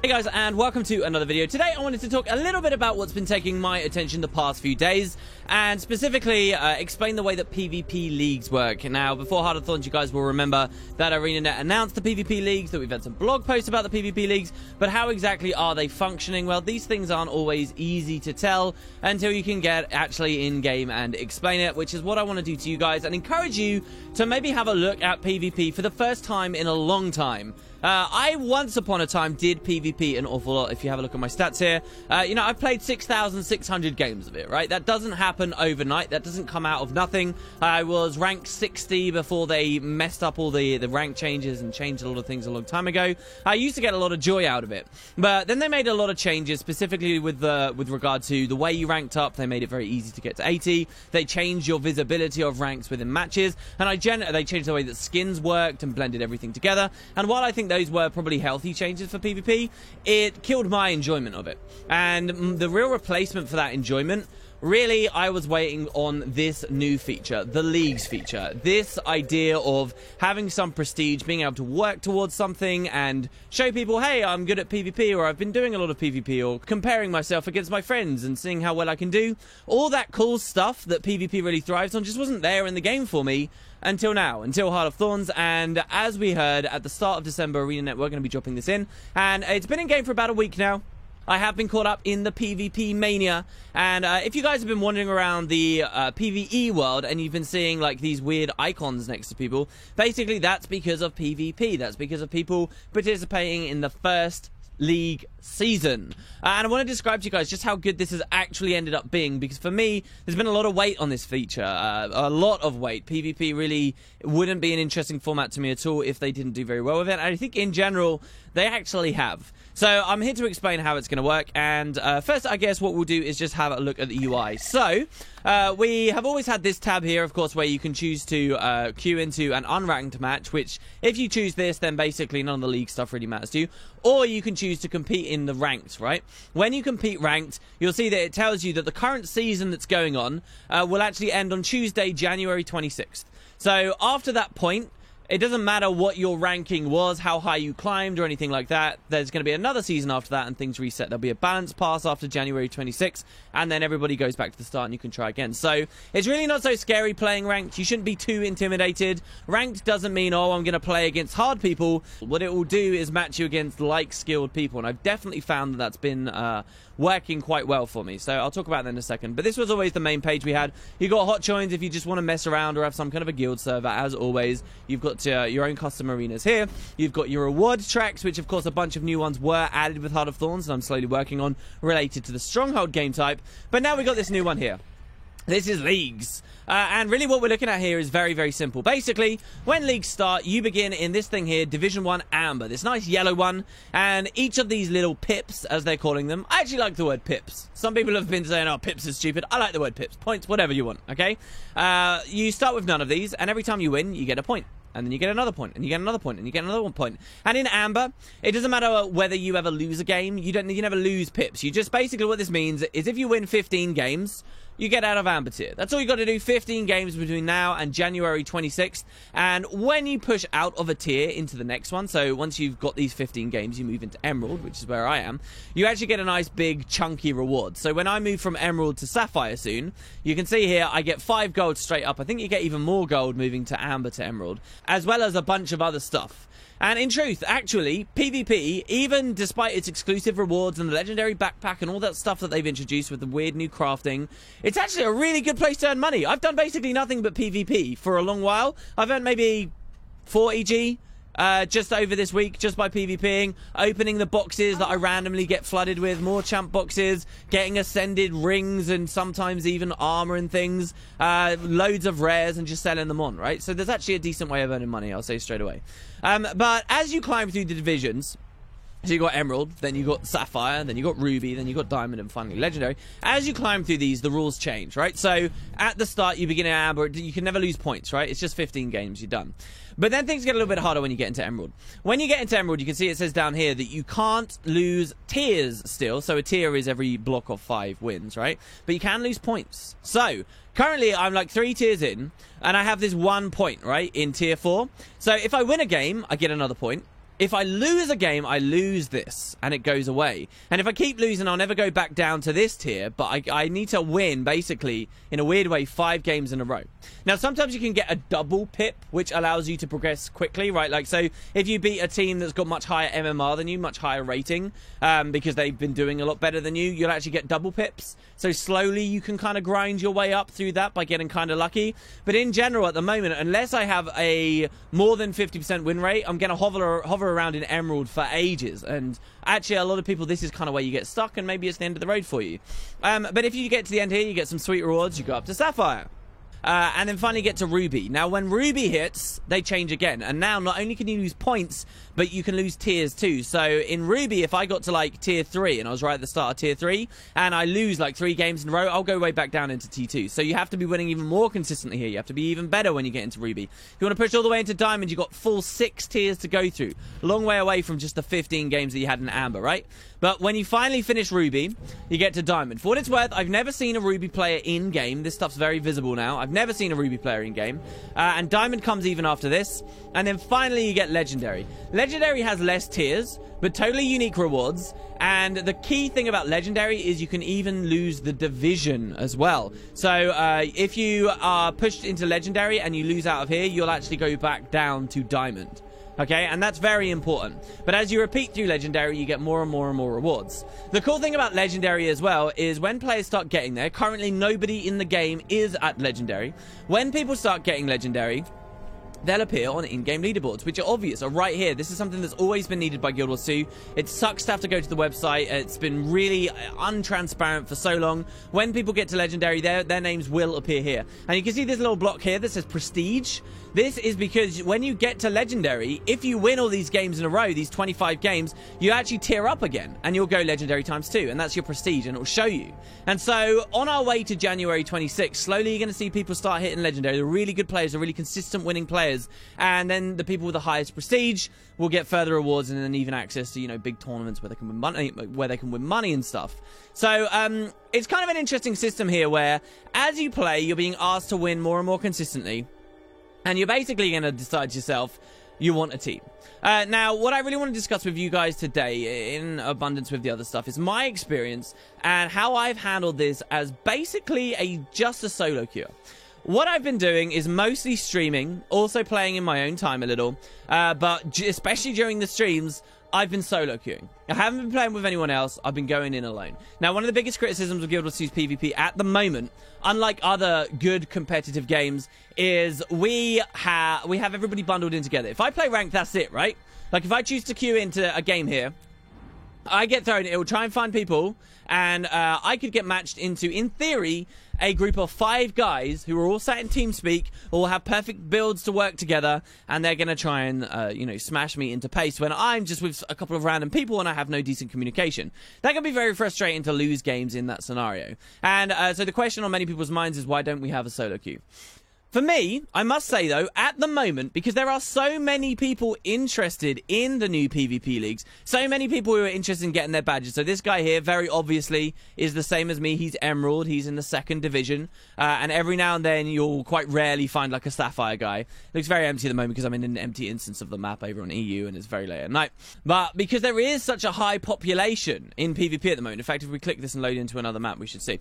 Hey guys, and welcome to another video. Today I wanted to talk a little bit about what's been taking my attention the past few days, and specifically explain the way that PvP leagues work. Now, before Heart of Thorns, you guys will remember that ArenaNet announced the PvP leagues, that we've had some blog posts about the PvP leagues, but how exactly are they functioning? Well, these things aren't always easy to tell until you can get actually in-game and explain it, which is what I want to do to you guys, and encourage you to maybe have a look at PvP for the first time in a long time. I once upon a time did PvP an awful lot. If you have a look at my stats here, you know, I've played 6,600 games of it, right? That doesn't happen overnight. That doesn't come out of nothing. I was ranked 60 before they messed up all the rank changes and changed a lot of things a long time ago. I used to get a lot of joy out of it, but then they made a lot of changes, specifically with regard to the way you ranked up. They made it very easy to get to 80. They changed your visibility of ranks within matches, and they changed the way that skins worked and blended everything together. And while I think those were probably healthy changes for PvP, it killed my enjoyment of it. And the real replacement for that enjoyment, really, I was waiting on this new feature, the Leagues feature. This idea of having some prestige, being able to work towards something and show people, hey, I'm good at PvP, or I've been doing a lot of PvP, or comparing myself against my friends and seeing how well I can do. All that cool stuff that PvP really thrives on just wasn't there in the game for me until now, until Heart of Thorns. And as we heard at the start of December, ArenaNet were going to be dropping this in, and it's been in game for about a week now. I have been caught up in the PvP mania, and if you guys have been wandering around the PvE world and you've been seeing like these weird icons next to people, basically that's because of PvP. That's because of people participating in the first league season. And I want to describe to you guys just how good this has actually ended up being, because for me, there's been a lot of weight on this feature, a lot of weight. PvP really wouldn't be an interesting format to me at all if they didn't do very well with it, and I think in general, they actually have. So I'm here to explain how it's going to work, and first, I guess what we'll do is just have a look at the UI. So, we have always had this tab here, of course, where you can choose to queue into an unranked match, which, if you choose this, then basically none of the league stuff really matters to you. Or you can choose to compete in the ranked, right? When you compete ranked, you'll see that it tells you that the current season that's going on will actually end on Tuesday, January 26th. So, after that point, it doesn't matter what your ranking was, how high you climbed, or anything like that. There's going to be another season after that, and things reset. There'll be a balance pass after January 26th, and then everybody goes back to the start, and you can try again. So, it's really not so scary playing ranked. You shouldn't be too intimidated. Ranked doesn't mean, oh, I'm going to play against hard people. What it will do is match you against like-skilled people, and I've definitely found that that's been working quite well for me. So, I'll talk about that in a second. But this was always the main page we had. You got hot joins if you just want to mess around or have some kind of a guild server, as always. You've got your own custom arenas here. You've got your reward tracks, which of course a bunch of new ones were added with Heart of Thorns, and I'm slowly working on, related to the Stronghold game type. But now we got this new one here. This is leagues. And really what we're looking at here is very, very simple. Basically, when leagues start, you begin in this thing here, Division 1 Amber, this nice yellow one. And each of these little pips, as they're calling them, I actually like the word pips. Some people have been saying, oh, pips is stupid. I like the word pips. Points, whatever you want, okay? You start with none of these, and every time you win, you get a point. And then you get another point, and you get another point, and you get another point. And in Amber, it doesn't matter whether you ever lose a game. You never lose pips. You just, basically what this means is if you win 15 games, you get out of Amber tier. That's all you got to do, 15 games between now and January 26th. And when you push out of a tier into the next one, so once you've got these 15 games, you move into Emerald, which is where I am, you actually get a nice big chunky reward. So when I move from Emerald to Sapphire soon, you can see here I get 5 gold straight up. I think you get even more gold moving to Amber to Emerald, as well as a bunch of other stuff. And in truth, actually, PvP, even despite its exclusive rewards and the legendary backpack and all that stuff that they've introduced with the weird new crafting, it's actually a really good place to earn money. I've done basically nothing but PvP for a long while. I've earned maybe 40 G just over this week, just by PvPing, opening the boxes that I randomly get flooded with, more champ boxes, getting ascended rings and sometimes even armor and things, loads of rares, and just selling them on, right? So there's actually a decent way of earning money, I'll say straight away. But as you climb through the divisions, so you got Emerald, then you got Sapphire, then you got Ruby, then you got Diamond, and finally Legendary. As you climb through these, the rules change, right? So at the start, you begin in Amber, you can never lose points, right? It's just 15 games, you're done. But then things get a little bit harder when you get into Emerald. When you get into Emerald, you can see it says down here that you can't lose tiers still. So a tier is every block of 5 wins, right? But you can lose points. So currently, I'm like 3 tiers in, and I have this 1 point, right, in tier 4. So if I win a game, I get another point. If I lose a game, I lose this, and it goes away. And if I keep losing, I'll never go back down to this tier, but I need to win, basically, in a weird way, 5 games in a row. Now, sometimes you can get a double pip, which allows you to progress quickly, right? Like, so if you beat a team that's got much higher MMR than you, much higher rating, because they've been doing a lot better than you, you'll actually get double pips. So slowly you can kind of grind your way up through that by getting kind of lucky. But in general, at the moment, unless I have a more than 50% win rate, I'm going to hover around in Emerald for ages. And actually, a lot of people, this is kind of where you get stuck, and maybe it's the end of the road for you. But if you get to the end here, you get some sweet rewards. You go up to Sapphire. And then finally get to Ruby. Now, when Ruby hits, they change again. And now, not only can you lose points, but you can lose tiers too. So, in Ruby, if I got to, like, Tier 3, and I was right at the start of Tier 3, and I lose, like, 3 games in a row, I'll go way back down into T2. So, you have to be winning even more consistently here. You have to be even better when you get into Ruby. If you want to push all the way into Diamond, you've got full 6 tiers to go through. A long way away from just the 15 games that you had in Amber, right? But when you finally finish Ruby, you get to Diamond. For what it's worth, I've never seen a Ruby player in-game. This stuff's very visible now. I've never seen a Ruby player in-game. And Diamond comes even after this. And then finally you get Legendary. Legendary has less tiers, but totally unique rewards. And the key thing about Legendary is you can even lose the division as well. So if you are pushed into Legendary and you lose out of here, you'll actually go back down to Diamond. Okay, and that's very important. But as you repeat through Legendary, you get more and more and more rewards. The cool thing about Legendary as well is when players start getting there, currently nobody in the game is at Legendary. When people start getting Legendary, they'll appear on in-game leaderboards, which are obvious, are right here. This is something that's always been needed by Guild Wars 2. It sucks to have to go to the website. It's been really untransparent for so long. When people get to Legendary, their names will appear here. And you can see this little block here that says Prestige. This is because when you get to Legendary, if you win all these games in a row, these 25 games, you actually tier up again, and you'll go Legendary ×2, and that's your Prestige, and it'll show you. And so, on our way to January 26th, slowly you're going to see people start hitting Legendary. The really good players, the really consistent winning players, and then the people with the highest Prestige will get further rewards, and then even access to, you know, big tournaments where they can win money, and stuff. So, it's kind of an interesting system here where, as you play, you're being asked to win more and more consistently. And you're basically going to decide yourself you want a team. Now, what I really want to discuss with you guys today, in abundance with the other stuff, is my experience and how I've handled this as basically just a solo queue. What I've been doing is mostly streaming, also playing in my own time a little, but especially during the streams, I've been solo queuing. I haven't been playing with anyone else. I've been going in alone. Now, one of the biggest criticisms of Guild Wars 2's PvP at the moment, unlike other good competitive games, is we have everybody bundled in together. If I play ranked, that's it, right? Like, if I choose to queue into a game here, I get thrown, it will try and find people, and I could get matched into, in theory, a group of 5 guys who are all sat in TeamSpeak, all have perfect builds to work together, and they're going to try and, you know, smash me into pace when I'm just with a couple of random people and I have no decent communication. That can be very frustrating to lose games in that scenario. And so the question on many people's minds is, why don't we have a solo queue? For me, I must say, though, at the moment, because there are so many people interested in the new PvP leagues, so many people who are interested in getting their badges. So this guy here, very obviously, is the same as me. He's Emerald. He's in the 2nd division. And every now and then, you'll quite rarely find, like, a Sapphire guy. It looks very empty at the moment because I'm in an empty instance of the map over on EU, and it's very late at night. But because there is such a high population in PvP at the moment, in fact, if we click this and load into another map, we should see.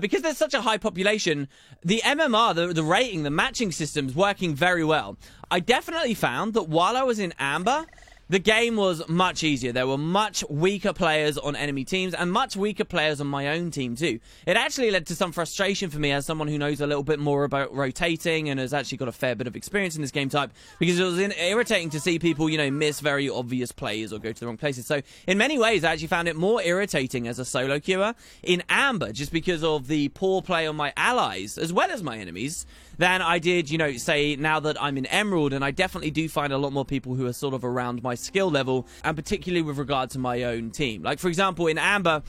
Because there's such a high population, the MMR, the rating, the matching system's working very well. I definitely found that while I was in Amber, the game was much easier. There were much weaker players on enemy teams and much weaker players on my own team too. It actually led to some frustration for me as someone who knows a little bit more about rotating and has actually got a fair bit of experience in this game type, because it was irritating to see people, you know, miss very obvious plays or go to the wrong places. So in many ways, I actually found it more irritating as a solo queuer in Amber, just because of the poor play on my allies as well as my enemies, than I did, you know, say, now that I'm in Emerald. And I definitely do find a lot more people who are sort of around my skill level, and particularly with regard to my own team. Like, for example, in Amber,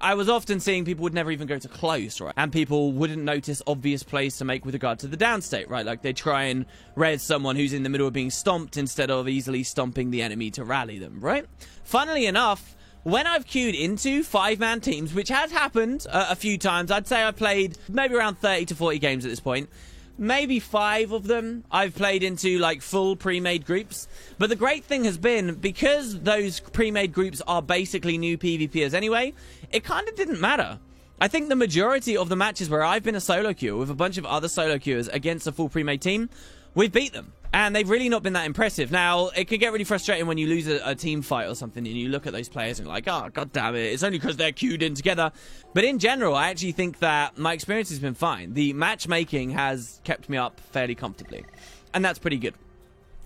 I was often seeing people would never even go to close, right? And people wouldn't notice obvious plays to make with regard to the downstate, right? Like, they try and res someone who's in the middle of being stomped instead of easily stomping the enemy to rally them, right? Funnily enough, when I've queued into 5-man teams, which has happened a few times, I'd say I've played maybe around 30 to 40 games at this point. maybe 5 of them I've played into like full pre-made groups. But the great thing has been, because those pre-made groups are basically new PvPers anyway, it kind of didn't matter. I think the majority of the matches where I've been a solo queuer with a bunch of other solo queuers against a full pre-made team, we've beat them. And they've really not been that impressive. Now, it can get really frustrating when you lose a team fight or something and you look at those players and you're like, oh, god damn it, it's only because they're queued in together. But in general, I actually think that my experience has been fine. The matchmaking has kept me up fairly comfortably. And that's pretty good.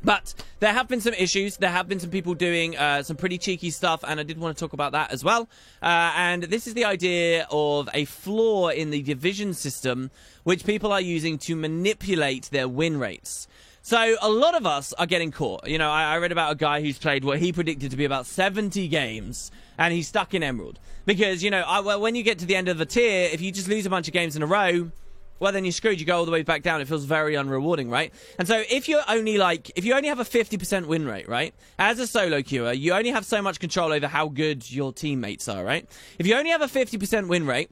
But there have been some issues. There have been some people doing some pretty cheeky stuff, and I did want to talk about that as well. And this is the idea of a flaw in the division system, which people are using to manipulate their win rates. So a lot of us are getting caught. You know, I read about a guy who's played what he predicted to be about 70 games, and he's stuck in Emerald. Because, you know, when you get to the end of a tier, if you just lose a bunch of games in a row, well, then you're screwed. You go all the way back down. It feels very unrewarding, right? And so if you only have a 50% win rate, right? As a solo queuer, you only have so much control over how good your teammates are, right? If you only have a 50% win rate,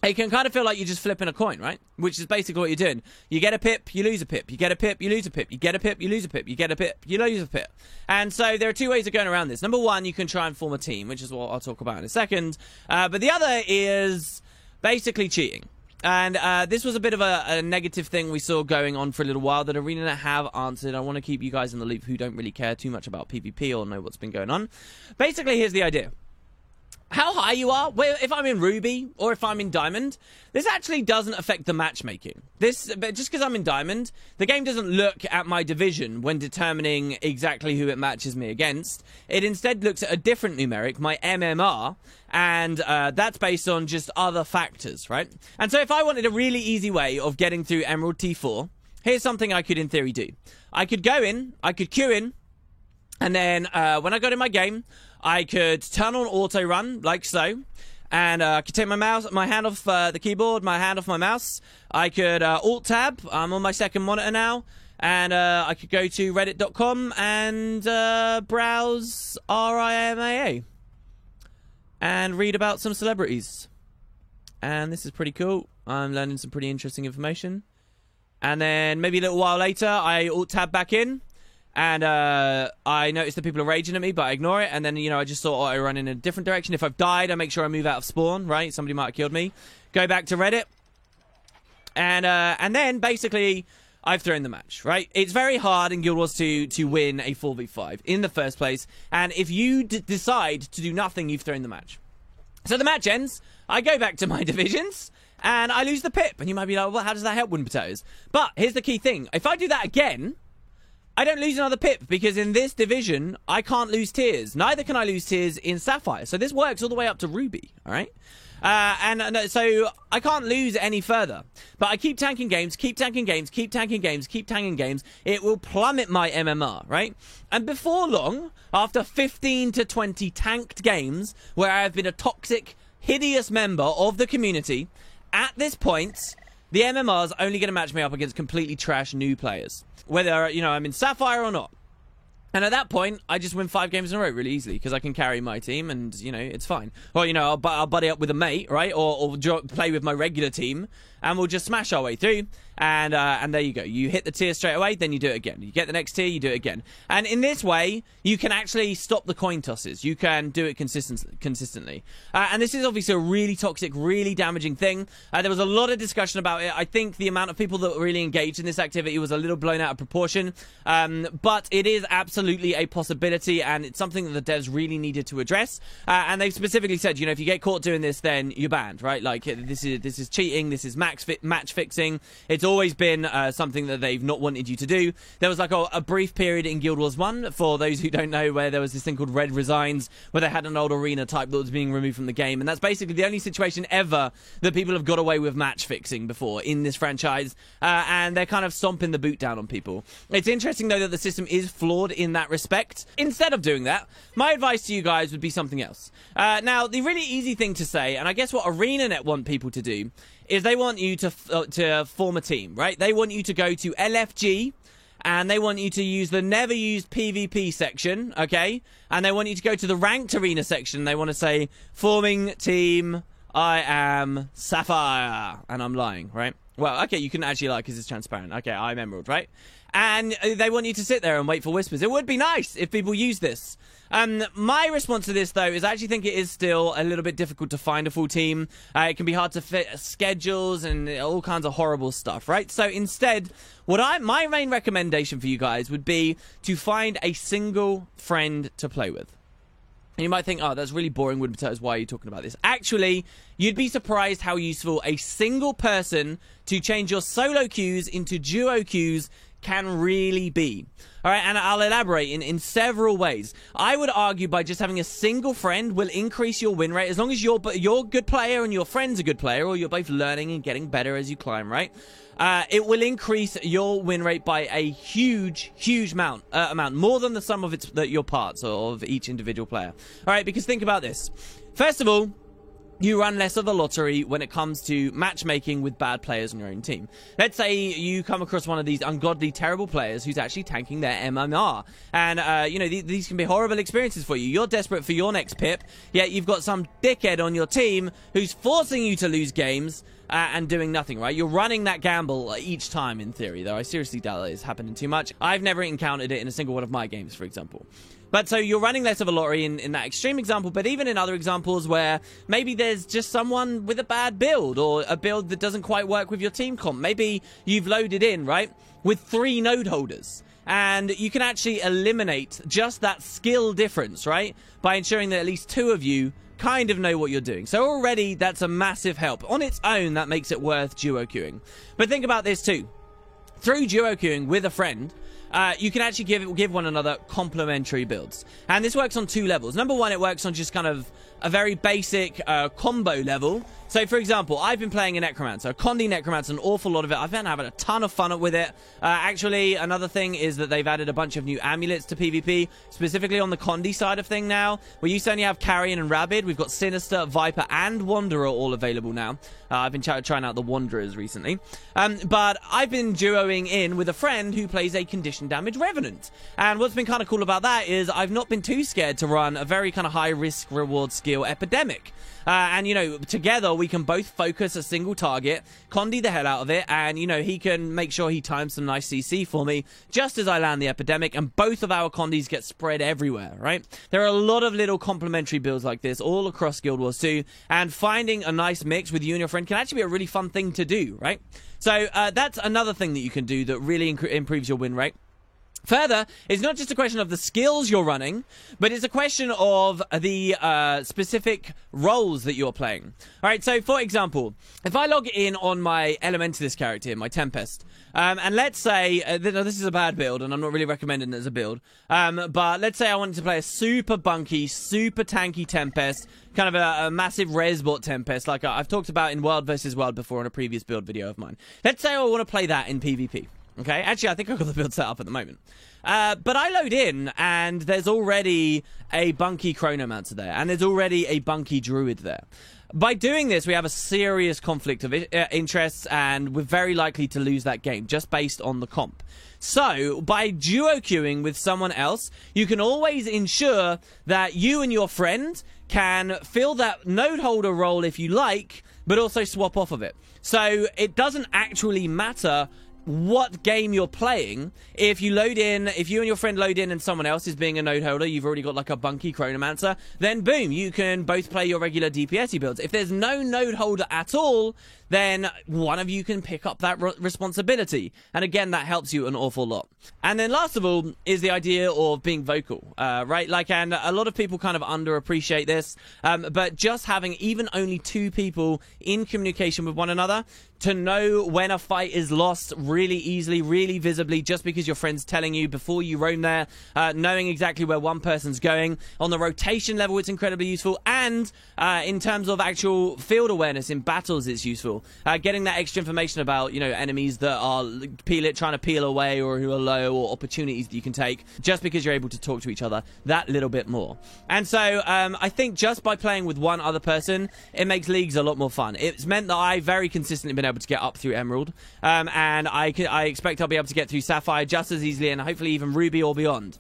it can kind of feel like you're just flipping a coin, right? Which is basically what you're doing. You get a pip, you lose a pip. You get a pip, you lose a pip. You get a pip, you lose a pip. You get a pip, you lose a pip. And so there are 2 ways of going around this. Number one, you can try and form a team, which is what I'll talk about in a second. But the other is basically cheating. And this was a bit of a negative thing we saw going on for a little while that ArenaNet have answered. I want to keep you guys in the loop who don't really care too much about PvP or know what's been going on. Basically, here's the idea. How high you are, if I'm in Ruby or if I'm in Diamond, this actually doesn't affect the matchmaking. But just because I'm in Diamond, the game doesn't look at my division when determining exactly who it matches me against. It instead looks at a different numeric, my MMR, and that's based on just other factors, right? And so if I wanted a really easy way of getting through Emerald T4, here's something I could in theory do. I could go in, I could queue in, and then when I got in my game, I could turn on auto run like so, and I could take my hand off the keyboard, my hand off my mouse. I could alt tab. I'm on my second monitor now, and I could go to reddit.com and browse RIMAA and read about some celebrities. And this is pretty cool. I'm learning some pretty interesting information. And then maybe a little while later, I alt tab back in. And I noticed that people are raging at me, but I ignore it. And then, you know, I just sort of run in a different direction. If I've died, I make sure I move out of spawn, right? Somebody might have killed me. Go back to Reddit. And then, basically, I've thrown the match, right? It's very hard in Guild Wars to win a 4v5 in the first place. And if you decide to do nothing, you've thrown the match. So the match ends. I go back to my divisions. And I lose the pip. And you might be like, well, how does that help Win Potatoes? But here's the key thing. If I do that again, I don't lose another pip, because in this division, I can't lose tiers. Neither can I lose tiers in Sapphire. So this works all the way up to Ruby, all right? So I can't lose any further. But I keep tanking games, keep tanking games, keep tanking games, keep tanking games. It will plummet my MMR, right? And before long, after 15 to 20 tanked games, where I have been a toxic, hideous member of the community, at this point, the MMR is only going to match me up against completely trash new players, whether, you know, I'm in Sapphire or not. And at that point, I just win 5 games in a row really easily, because I can carry my team and, you know, it's fine. Or, you know, I'll buddy up with a mate, right? Or play with my regular team, and we'll just smash our way through. And there you go. You hit the tier straight away, then you do it again. You get the next tier, you do it again. And in this way, you can actually stop the coin tosses. You can do it consistently. And this is obviously a really toxic, really damaging thing. There was a lot of discussion about it. I think the amount of people that were really engaged in this activity was a little blown out of proportion. But it is absolutely a possibility, and it's something that the devs really needed to address. And they've specifically said, you know, if you get caught doing this, then you're banned, right? Like, this is cheating, this is match fixing. It's always been something that they've not wanted you to do. There was like a brief period in Guild Wars 1, for those who don't know, where there was this thing called Red Resigns, where they had an old arena type that was being removed from the game, and that's basically the only situation ever that people have got away with match fixing before in this franchise, and they're kind of stomping the boot down on people. It's interesting, though, that the system is flawed in that respect. Instead of doing that, my advice to you guys would be something else. Now, the really easy thing to say, and I guess what ArenaNet want people to do, is they want you to form a team, right? They want you to go to LFG, and they want you to use the never used PvP section, okay? And they want you to go to the ranked arena section. They want to say, forming team, I am Sapphire. And I'm lying, right? Well, okay, you couldn't actually lie because it's transparent. Okay, I'm Emerald, right? And they want you to sit there and wait for whispers. It would be nice if people use this. My response to this, though, is I actually think it is still a little bit difficult to find a full team. It can be hard to fit schedules and all kinds of horrible stuff, right? So instead, my main recommendation for you guys would be to find a single friend to play with. And you might think, oh, that's really boring, Wood Potatoes. Why are you talking about this? Actually, you'd be surprised how useful a single person to change your solo queues into duo queues can really be. All right, and I'll elaborate in several ways. I would argue by just having a single friend will increase your win rate as long as you're a good player and your friend's a good player, or you're both learning and getting better as you climb, right? It will increase your win rate by a huge amount, more than the sum of your parts of each individual player. All right, because think about this. First of all, you run less of a lottery when it comes to matchmaking with bad players on your own team. Let's say you come across one of these ungodly, terrible players who's actually tanking their MMR. And, you know, these can be horrible experiences for you. You're desperate for your next pip, yet you've got some dickhead on your team who's forcing you to lose games and doing nothing, right? You're running that gamble each time, in theory, though I seriously doubt that it's happening too much. I've never encountered it in a single one of my games, for example. But so you're running less of a lottery in that extreme example, but even in other examples where maybe there's just someone with a bad build or a build that doesn't quite work with your team comp. Maybe you've loaded in, right, with 3 node holders. And you can actually eliminate just that skill difference, right, by ensuring that at least 2 of you kind of know what you're doing. So already that's a massive help. On its own, that makes it worth duo queuing. But think about this too. Through duo queuing with a friend, you can actually give one another complementary builds. And this works on 2 levels. Number 1, it works on just kind of a very basic combo level. So, for example, I've been playing a Necromancer, a Condi Necromancer, an awful lot of it. I've been having a ton of fun with it. Actually, another thing is that they've added a bunch of new amulets to PvP, specifically on the Condi side of thing now. We used to only have Carrion and Rabid. We've got Sinister, Viper, and Wanderer all available now. I've been trying out the Wanderers recently. But I've been duoing in with a friend who plays a Condition Damage Revenant. And what's been kind of cool about that is I've not been too scared to run a very kind of high risk reward skill Epidemic. And, you know, together we can both focus a single target, Condi the hell out of it, and, you know, he can make sure he times some nice CC for me just as I land the Epidemic, and both of our Condis get spread everywhere, right? There are a lot of little complementary builds like this all across Guild Wars 2, and finding a nice mix with you and your friend can actually be a really fun thing to do, right? So that's another thing that you can do that really improves your win rate. Further, it's not just a question of the skills you're running, but it's a question of the specific roles that you're playing. All right, so for example, if I log in on my Elementalist character, my Tempest, and let's say, this is a bad build, and I'm not really recommending it as a build, but let's say I wanted to play a super bunky, super tanky Tempest, kind of a massive resbot Tempest, like I've talked about in World vs. World before in a previous build video of mine. Let's say I want to play that in PvP. Okay, actually, I think I've got the build set up at the moment. But I load in, and there's already a bunky Chronomancer there, and there's already a bunky Druid there. By doing this, we have a serious conflict of interests, and we're very likely to lose that game, just based on the comp. So, by duo queuing with someone else, you can always ensure that you and your friend can fill that node holder role if you like, but also swap off of it. So, it doesn't actually matter what game you're playing. If you and your friend load in and someone else is being a node holder, you've already got like a bunky Chronomancer, then boom, you can both play your regular DPS builds. If there's no node holder at all, then one of you can pick up that responsibility. And again, that helps you an awful lot. And then last of all is the idea of being vocal, right? Like, and a lot of people kind of underappreciate this, but just having even only 2 people in communication with one another to know when a fight is lost really easily, really visibly, just because your friend's telling you before you roam there, knowing exactly where one person's going. On the rotation level, it's incredibly useful. And in terms of actual field awareness in battles, it's useful. Getting that extra information about, you know, enemies that are trying to peel away or who are low, or opportunities that you can take just because you're able to talk to each other that little bit more. And so I think just by playing with one other person, it makes leagues a lot more fun. It's meant that I've very consistently been able to get up through Emerald, and I expect I'll be able to get through Sapphire just as easily, and hopefully even Ruby or beyond,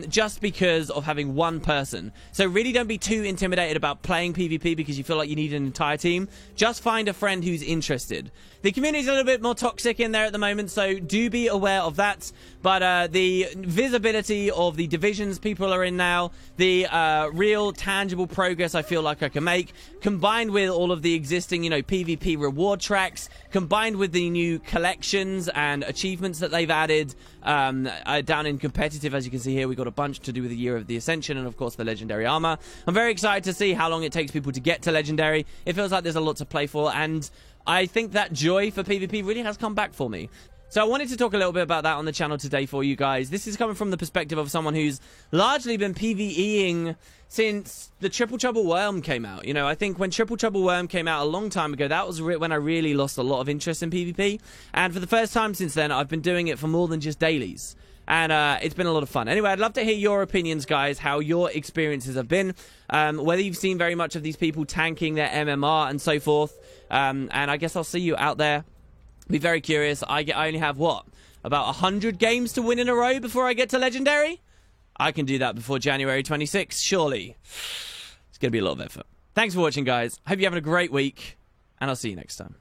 just because of having one person. So really don't be too intimidated about playing PvP because you feel like you need an entire team. Just find a friend who's interested. The community's a little bit more toxic in there at the moment, so do be aware of that. But the visibility of the divisions people are in now, the real tangible progress I feel like I can make, combined with all of the existing, you know, PvP reward tracks, combined with the new collections and achievements that they've added down in competitive. As you can see here, we got a bunch to do with the Year of the Ascension and, of course, the Legendary Armor. I'm very excited to see how long it takes people to get to Legendary. It feels like there's a lot to play for, and I think that joy for PvP really has come back for me. So I wanted to talk a little bit about that on the channel today for you guys. This is coming from the perspective of someone who's largely been PvEing since the Triple Trouble Worm came out. You know, I think when Triple Trouble Worm came out a long time ago, that was when I really lost a lot of interest in PvP. And for the first time since then, I've been doing it for more than just dailies. And it's been a lot of fun. Anyway, I'd love to hear your opinions, guys, how your experiences have been, whether you've seen very much of these people tanking their MMR and so forth. And I guess I'll see you out there. Be very curious. I only have, what, about 100 games to win in a row before I get to Legendary? I can do that before January 26th, surely. It's going to be a lot of effort. Thanks for watching, guys. Hope you're having a great week, and I'll see you next time.